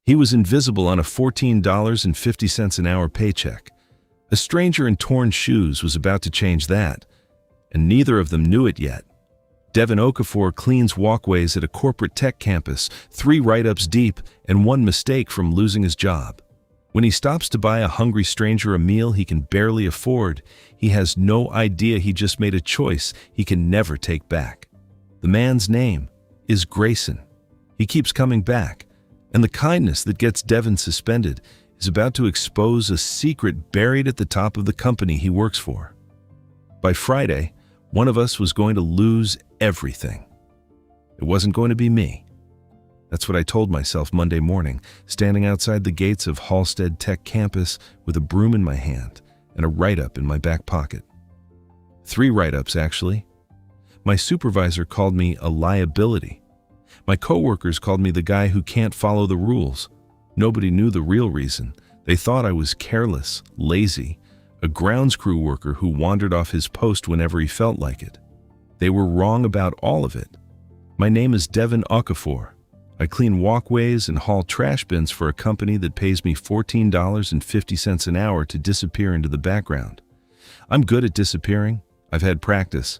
He was invisible on a $14.50 an hour paycheck. A stranger in torn shoes was about to change that, and neither of them knew it yet. Devin Okafor cleans walkways at a corporate tech campus, 3 write-ups deep and 1 mistake from losing his job. When he stops to buy a hungry stranger a meal he can barely afford, he has no idea he just made a choice he can never take back. The man's name is Grayson. He keeps coming back, and the kindness that gets Devin suspended is about to expose a secret buried at the top of the company he works for. By Friday, one of us was going to lose everything. It wasn't going to be me. That's what I told myself Monday morning, standing outside the gates of Halstead Tech campus with a broom in my hand and a write-up in my back pocket. 3 write-ups, actually. My supervisor called me a liability. My coworkers called me the guy who can't follow the rules. Nobody knew the real reason. They thought I was careless, lazy, a grounds crew worker who wandered off his post whenever he felt like it. They were wrong about all of it. My name is Devin Okafor. I clean walkways and haul trash bins for a company that pays me $14.50 an hour to disappear into the background. I'm good at disappearing. I've had practice.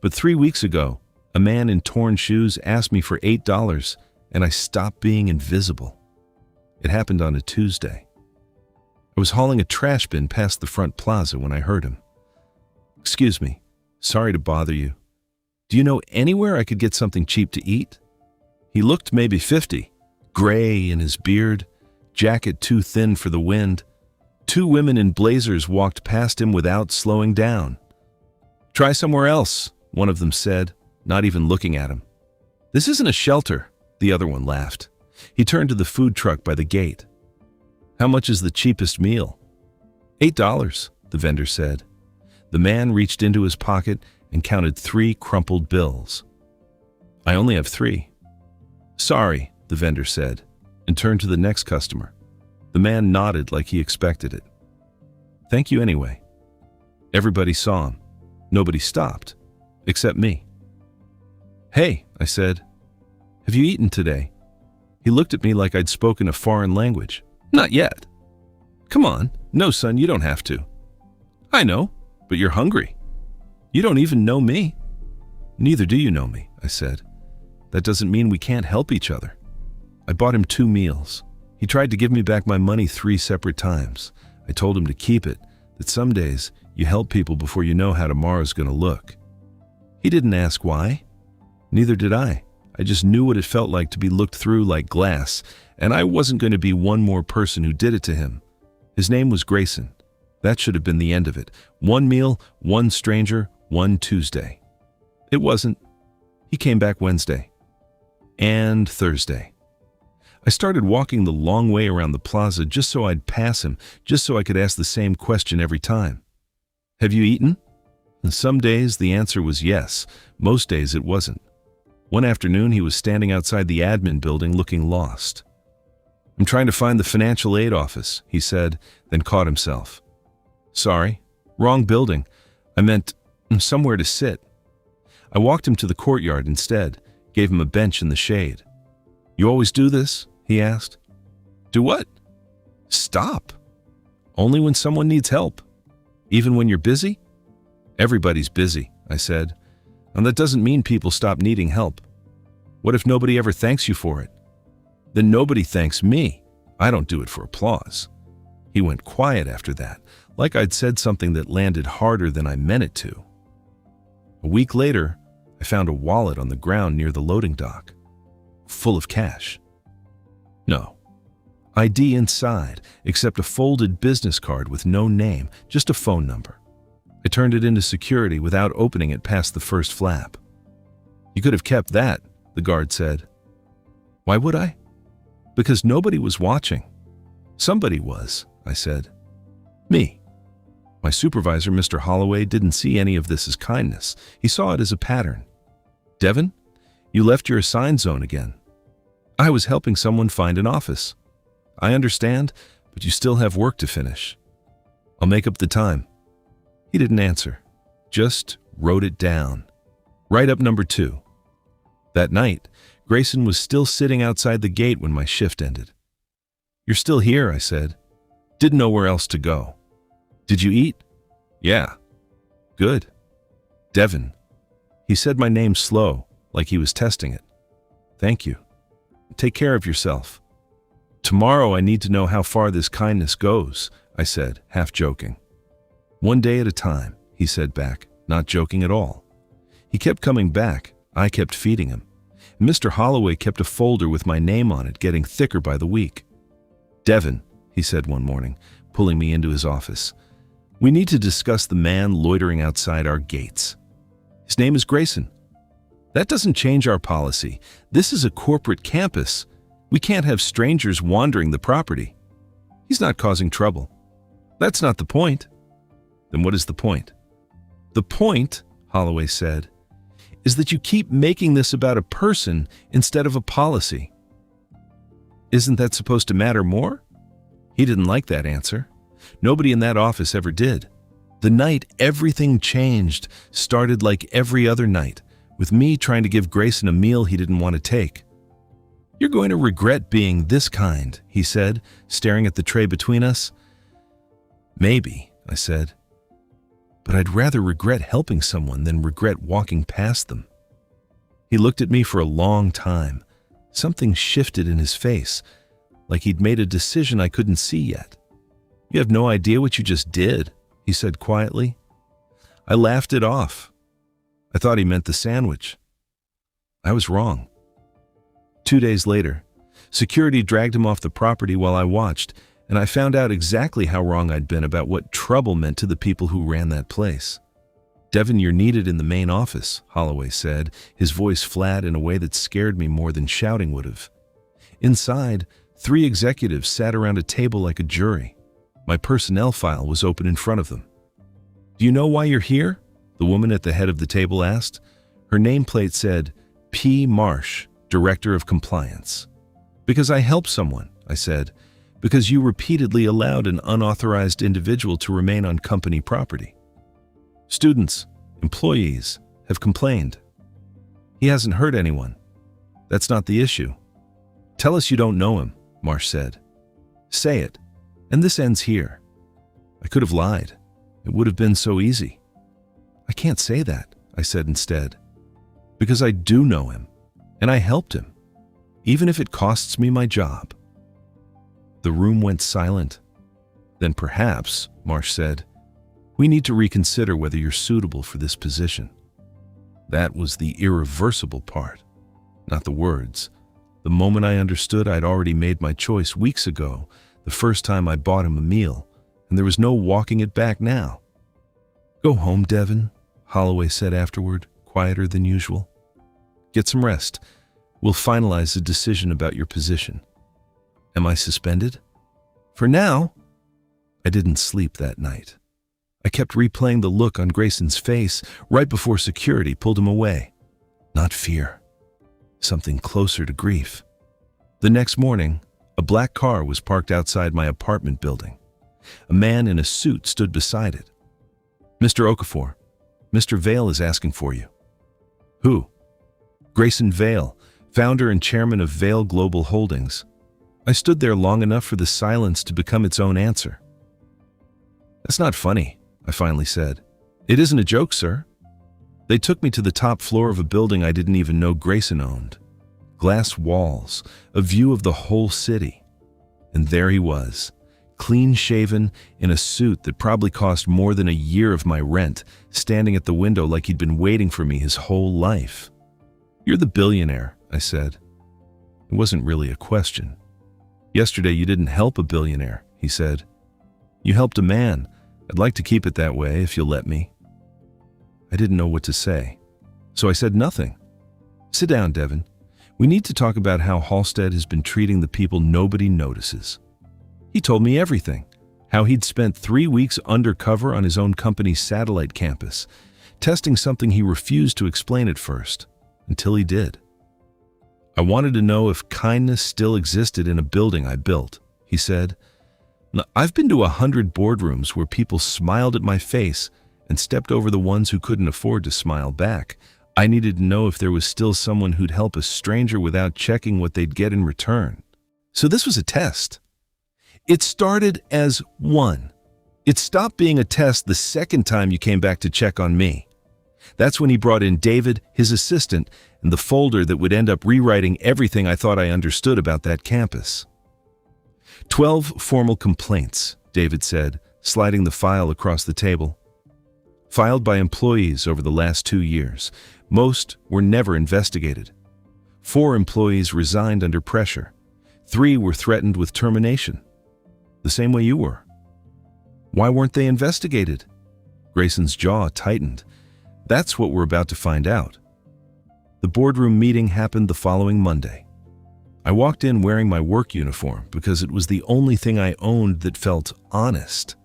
But 3 weeks ago, a man in torn shoes asked me for $8, and I stopped being invisible. It happened on a Tuesday. I was hauling a trash bin past the front plaza when I heard him. "Excuse me, sorry to bother you. Do you know anywhere I could get something cheap to eat?" He looked maybe 50, gray in his beard, jacket too thin for the wind. 2 women in blazers walked past him without slowing down. "Try somewhere else," one of them said, not even looking at him. "This isn't a shelter," the other one laughed. He turned to the food truck by the gate. "How much is the cheapest meal?" $8, the vendor said. The man reached into his pocket and counted 3 crumpled bills. "I only have 3. "Sorry," the vendor said, and turned to the next customer. The man nodded like he expected it. "Thank you anyway." Everybody saw him. Nobody stopped, except me. "Hey," I said, "have you eaten today?" He looked at me like I'd spoken a foreign language. "Not yet." "Come on. No, son, you don't have to." "I know, but you're hungry. You don't even know me." "Neither do you know me," I said. "That doesn't mean we can't help each other." I bought him 2 meals. He tried to give me back my money 3 separate times. I told him to keep it, that some days you help people before you know how tomorrow's going to look. He didn't ask why. Neither did I. I just knew what it felt like to be looked through like glass, and I wasn't going to be one more person who did it to him. His name was Grayson. That should have been the end of it. 1 meal, 1 stranger, 1 Tuesday. It wasn't. He came back Wednesday. And Thursday. I started walking the long way around the plaza just so I'd pass him, just so I could ask the same question every time. "Have you eaten?" And some days the answer was yes. Most days it wasn't. One afternoon he was standing outside the admin building looking lost. "I'm trying to find the financial aid office," he said, then caught himself. "Sorry, wrong building. I meant somewhere to sit." I walked him to the courtyard instead, gave him a bench in the shade. "You always do this?" he asked. "Do what?" "Stop. Only when someone needs help. Even when you're busy?" "Everybody's busy," I said. "And that doesn't mean people stop needing help. What if nobody ever thanks you for it?" "Then nobody thanks me. I don't do it for applause." He went quiet after that, like I'd said something that landed harder than I meant it to. A week later, I found a wallet on the ground near the loading dock, full of cash. No ID inside, except a folded business card with no name, just a phone number. I turned it into security without opening it past the first flap. "You could have kept that," the guard said. "Why would I?" "Because nobody was watching." "Somebody was," I said. "Me." My supervisor, Mr. Holloway, didn't see any of this as kindness. He saw it as a pattern. "Devin, you left your assigned zone again." "I was helping someone find an office." "I understand, but you still have work to finish." "I'll make up the time." He didn't answer, just wrote it down. Write-up number 2. That night, Grayson was still sitting outside the gate when my shift ended. You're still here, I said. Didn't know where else to go. Did you eat? Yeah. Good. Devin. He said my name slow, like he was testing it. Thank you. Take care of yourself. Tomorrow I need to know how far this kindness goes, I said, half joking. One day at a time, he said back, not joking at all. He kept coming back, I kept feeding him. Mr. Holloway kept a folder with my name on it, getting thicker by the week. Devin, he said one morning, pulling me into his office. We need to discuss the man loitering outside our gates. His name is Grayson. That doesn't change our policy. This is a corporate campus. We can't have strangers wandering the property. He's not causing trouble. That's not the point. Then what is the point? The point, Holloway said, is that you keep making this about a person instead of a policy. Isn't that supposed to matter more? He didn't like that answer. Nobody in that office ever did. The night everything changed started like every other night, with me trying to give Grayson a meal he didn't want to take. You're going to regret being this kind, he said, staring at the tray between us. Maybe, I said. But I'd rather regret helping someone than regret walking past them. He looked at me for a long time. Something shifted in his face, like he'd made a decision I couldn't see yet. You have no idea what you just did, he said quietly. I laughed it off. I thought he meant the sandwich. I was wrong. 2 days later, security dragged him off the property while I watched, and I found out exactly how wrong I'd been about what trouble meant to the people who ran that place. Devin, you're needed in the main office, Holloway said, his voice flat in a way that scared me more than shouting would have. Inside, 3 executives sat around a table like a jury. My personnel file was open in front of them. Do you know why you're here? The woman at the head of the table asked. Her nameplate said, P. Marsh, Director of Compliance. Because I helped someone, I said. Because you repeatedly allowed an unauthorized individual to remain on company property. Students, employees, have complained. He hasn't hurt anyone. That's not the issue. Tell us you don't know him, Marsh said. Say it, and this ends here. I could have lied. It would have been so easy. I can't say that, I said instead. Because I do know him, and I helped him, even if it costs me my job. The room went silent. Then perhaps, Marsh said, we need to reconsider whether you're suitable for this position. That was the irreversible part, not the words. The moment I understood I'd already made my choice weeks ago, the first time I bought him a meal, and there was no walking it back now. Go home, Devin, Holloway said afterward, quieter than usual. Get some rest. We'll finalize the decision about your position. Am I suspended? For now. I didn't sleep that night. I kept replaying the look on Grayson's face right before security pulled him away. Not fear. Something closer to grief. The next morning, a black car was parked outside my apartment building. A man in a suit stood beside it. Mr. Okafor, Mr. Vale is asking for you. Who? Grayson Vale, founder and chairman of Vale Global Holdings. I stood there long enough for the silence to become its own answer. That's not funny, I finally said. It isn't a joke, sir. They took me to the top floor of a building I didn't even know Grayson owned. Glass walls, a view of the whole city. And there he was, clean-shaven, in a suit that probably cost more than a year of my rent, standing at the window like he'd been waiting for me his whole life. You're the billionaire, I said. It wasn't really a question. Yesterday you didn't help a billionaire, he said. You helped a man. I'd like to keep it that way if you'll let me. I didn't know what to say, so I said nothing. Sit down, Devin. We need to talk about how Halstead has been treating the people nobody notices. He told me everything, how he'd spent 3 weeks undercover on his own company's satellite campus, testing something he refused to explain at first, until he did. I wanted to know if kindness still existed in a building I built, he said. I've been to 100 boardrooms where people smiled at my face and stepped over the ones who couldn't afford to smile back. I needed to know if there was still someone who'd help a stranger without checking what they'd get in return. So this was a test. It started as 1. It stopped being a test the second time you came back to check on me. That's when he brought in David, his assistant, and the folder that would end up rewriting everything I thought I understood about that campus. 12 formal complaints, David said, sliding the file across the table. Filed by employees over the last 2 years. Most were never investigated. 4 employees resigned under pressure. 3 were threatened with termination. The same way you were. Why weren't they investigated? Grayson's jaw tightened. That's what we're about to find out. The boardroom meeting happened the following Monday. I walked in wearing my work uniform because it was the only thing I owned that felt honest.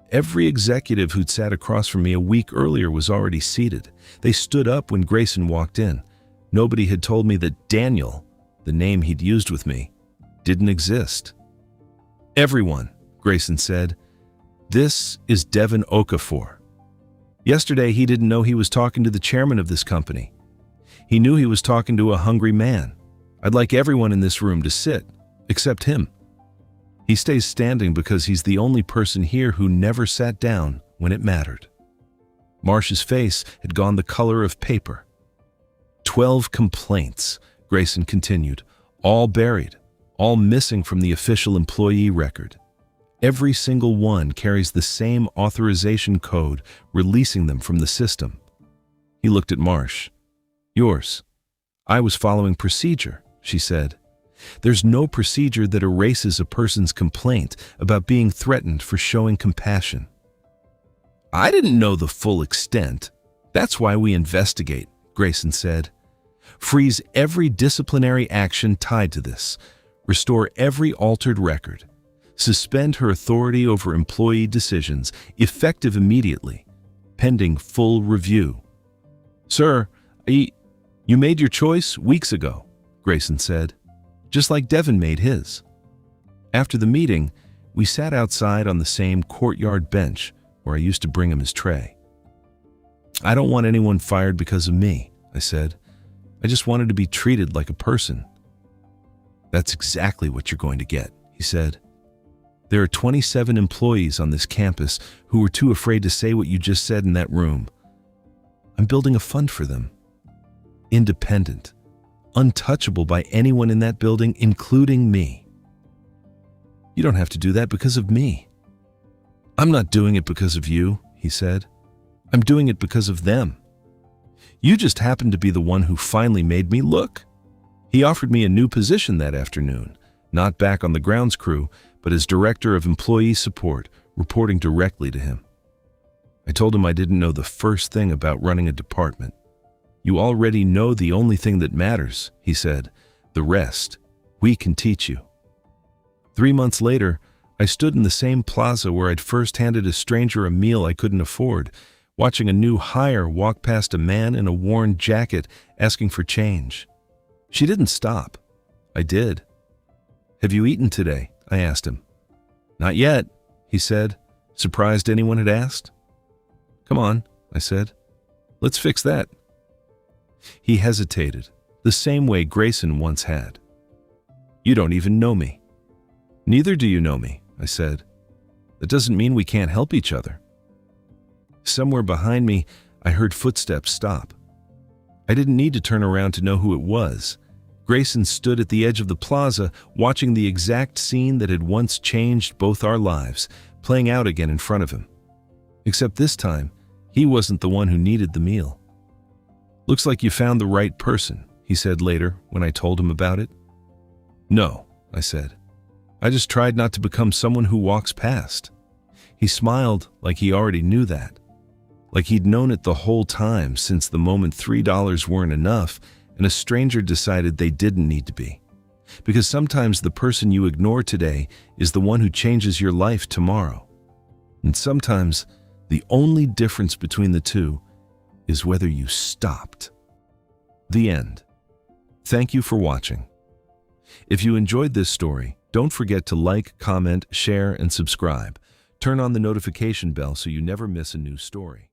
Every executive who'd sat across from me a week earlier was already seated. They stood up when Grayson walked in. Nobody had told me that Daniel, the name he'd used with me, didn't exist. Everyone, Grayson said. This is Devin Okafor. Yesterday, he didn't know he was talking to the chairman of this company. He knew he was talking to a hungry man. I'd like everyone in this room to sit, except him. He stays standing because he's the only person here who never sat down when it mattered. Marsh's face had gone the color of paper. 12 complaints, Grayson continued, all buried, all missing from the official employee record. Every single one carries the same authorization code releasing them from the system. He looked at Marsh. Yours. I was following procedure, she said. There's no procedure that erases a person's complaint about being threatened for showing compassion. I didn't know the full extent. That's why we investigate, Grayson said. Freeze every disciplinary action tied to this. Restore every altered record. Suspend her authority over employee decisions, effective immediately, pending full review. Sir, you made your choice weeks ago, Grayson said, just like Devin made his. After the meeting, we sat outside on the same courtyard bench where I used to bring him his tray. I don't want anyone fired because of me, I said. I just wanted to be treated like a person. That's exactly what you're going to get, he said. There are 27 employees on this campus who were too afraid to say what you just said in that room. I'm building a fund for them. Independent, untouchable by anyone in that building, including me. You don't have to do that because of me. I'm not doing it because of you, he said. I'm doing it because of them. You just happened to be the one who finally made me look. He offered me a new position that afternoon, not back on the grounds crew, but as director of employee support, reporting directly to him. I told him I didn't know the first thing about running a department. You already know the only thing that matters, he said. The rest, we can teach you. 3 months later, I stood in the same plaza where I'd first handed a stranger a meal I couldn't afford, watching a new hire walk past a man in a worn jacket asking for change. She didn't stop. I did. Have you eaten today? I asked him. Not yet, he said, surprised anyone had asked. Come on, I said. Let's fix that. He hesitated, the same way Grayson once had. You don't even know me. Neither do you know me, I said. That doesn't mean we can't help each other. Somewhere behind me, I heard footsteps stop. I didn't need to turn around to know who it was. Grayson stood at the edge of the plaza, watching the exact scene that had once changed both our lives, playing out again in front of him. Except this time, he wasn't the one who needed the meal. Looks like you found the right person, he said later when I told him about it. No, I said. I just tried not to become someone who walks past. He smiled like he already knew that. Like he'd known it the whole time since the moment $3 weren't enough and a stranger decided they didn't need to be. Because sometimes the person you ignore today is the one who changes your life tomorrow. And sometimes the only difference between the two is whether you stopped. The end. Thank you for watching. If you enjoyed this story, don't forget to like, comment, share, and subscribe. Turn on the notification bell so you never miss a new story.